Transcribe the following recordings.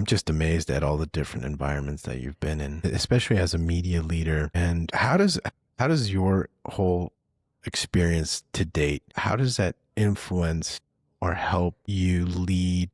I'm just amazed at all the different environments that you've been in, especially as a media leader. And how does your whole experience to date, how does that influence or help you lead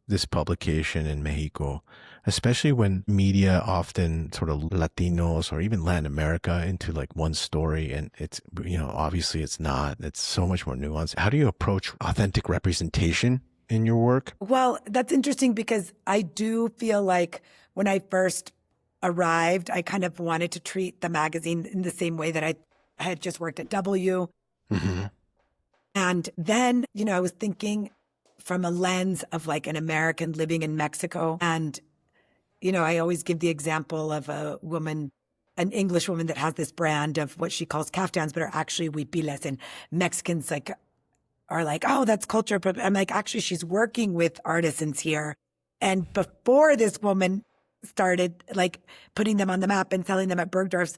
this publication in Mexico, especially when media often sort of Latinos or even Latin America into like one story, and it's, obviously it's not, it's so much more nuanced. How do you approach authentic representation in your work? Well, that's interesting because I do feel like when I first arrived, I kind of wanted to treat the magazine in the same way that I had just worked at W. Mm-hmm. And then, I was thinking from a lens of like an American living in Mexico. And, I always give the example of a woman, an English woman that has this brand of what she calls caftans, but are actually huipiles. And Mexicans are like, oh, that's culture. But I'm like, actually, she's working with artisans here. And before this woman started like putting them on the map and selling them at Bergdorf's,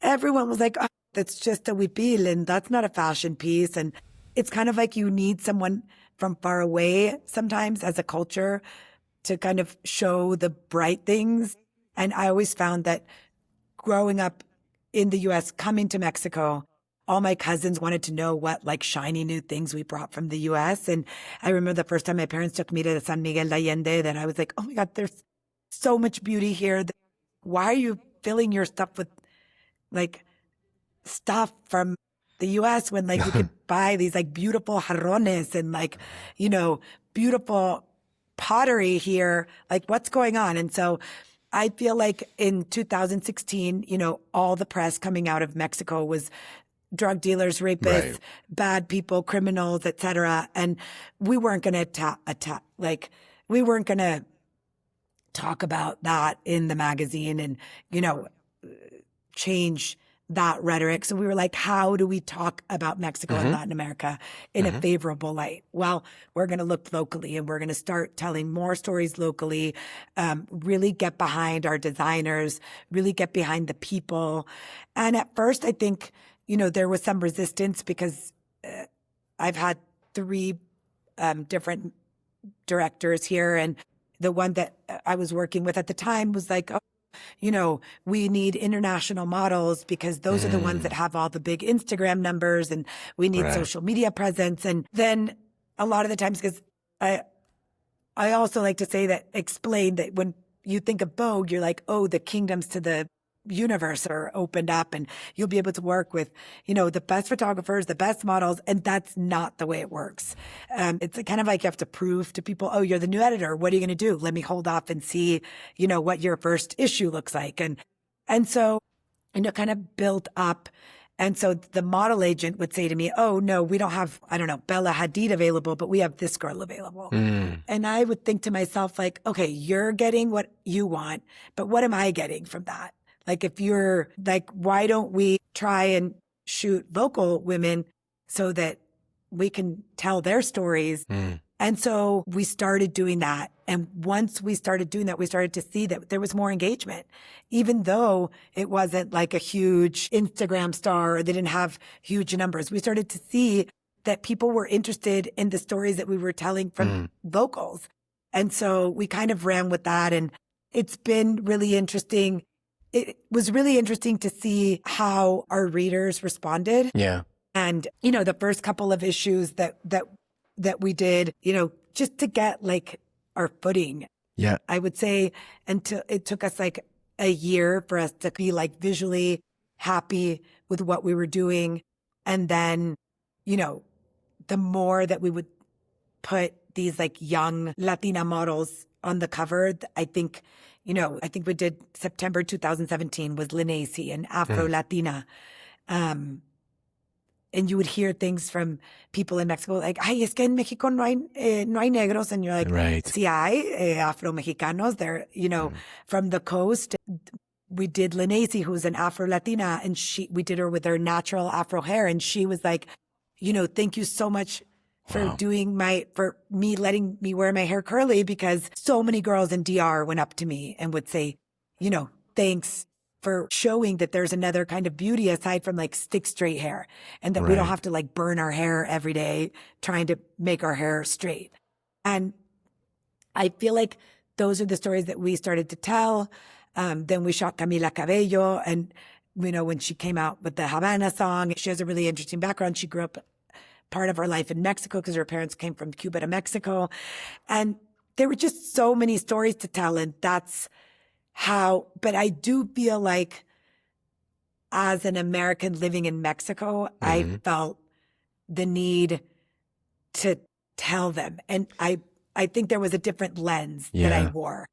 everyone was like, oh, that's just a huipil and that's not a fashion piece. And it's kind of like you need someone from far away sometimes as a culture to kind of show the bright things. And I always found that growing up in the US, coming to Mexico, all my cousins wanted to know what like shiny new things we brought from the US. And I remember the first time my parents took me to San Miguel de Allende, that I was like, oh my God, there's so much beauty here. Why are you filling your stuff with like stuff from the US when like you could buy these like beautiful jarrones and like, beautiful pottery here? Like what's going on? And so I feel like in 2016, all the press coming out of Mexico was drug dealers, rapists, Right. bad people, criminals, etc. And we weren't going to we weren't going to talk about that in the magazine and, change that rhetoric. So we were like, how do we talk about Mexico and Latin America in a favorable light? Well, we're going to look locally and we're going to start telling more stories locally, really get behind our designers, really get behind the people. And at first, I think, there was some resistance because I've had 3 different directors here. And the one that I was working with at the time was like, oh, we need international models because those are the ones that have all the big Instagram numbers and we need Right. social media presence. And then a lot of the times, because I also like to explain that when you think of Vogue, you're like, oh, the kingdoms to the universe are opened up and you'll be able to work with, the best photographers, the best models. And that's not the way it works. It's kind of like you have to prove to people, oh, you're the new editor. What are you going to do? Let me hold off and see, what your first issue looks like. And so, kind of built up. And so the model agent would say to me, oh, no, we don't have, I don't know, Bella Hadid available, but we have this girl available. And I would think to myself, like, okay, you're getting what you want, but what am I getting from that? Like, if you're like, why don't we try and shoot local women so that we can tell their stories? And so we started doing that. And once we started doing that, we started to see that there was more engagement, even though it wasn't like a huge Instagram star or they didn't have huge numbers. We started to see that people were interested in the stories that we were telling from locals. And so we kind of ran with that. And it's been really interesting. It was really interesting to see how our readers responded. Yeah. And, the first couple of issues that we did, just to get like our footing. Yeah. I would say until it took us like a year for us to be like visually happy with what we were doing. And then, the more that we would put these like young Latina models on the cover, I think we did September 2017 was Linnacy and Afro-Latina. And you would hear things from people in Mexico like, ay, es que en Mexico no hay negros. And you're like, Right. sí hay Afro-Mexicanos. They're, from the coast. We did Linnacy, who's an Afro-Latina, and we did her with her natural Afro hair. And she was like, thank you so much for for me letting me wear my hair curly, because so many girls in DR went up to me and would say, thanks for showing that there's another kind of beauty aside from like stick straight hair, and that we don't Right. have to like burn our hair every day trying to make our hair straight. And I feel like those are the stories that we started to tell. Then we shot Camila Cabello, and when she came out with the Havana song, she has a really interesting background. She grew up part of her life in Mexico because her parents came from Cuba to Mexico. And there were just so many stories to tell. And that's how, but I do feel like as an American living in Mexico, I felt the need to tell them. And I think there was a different lens that I wore.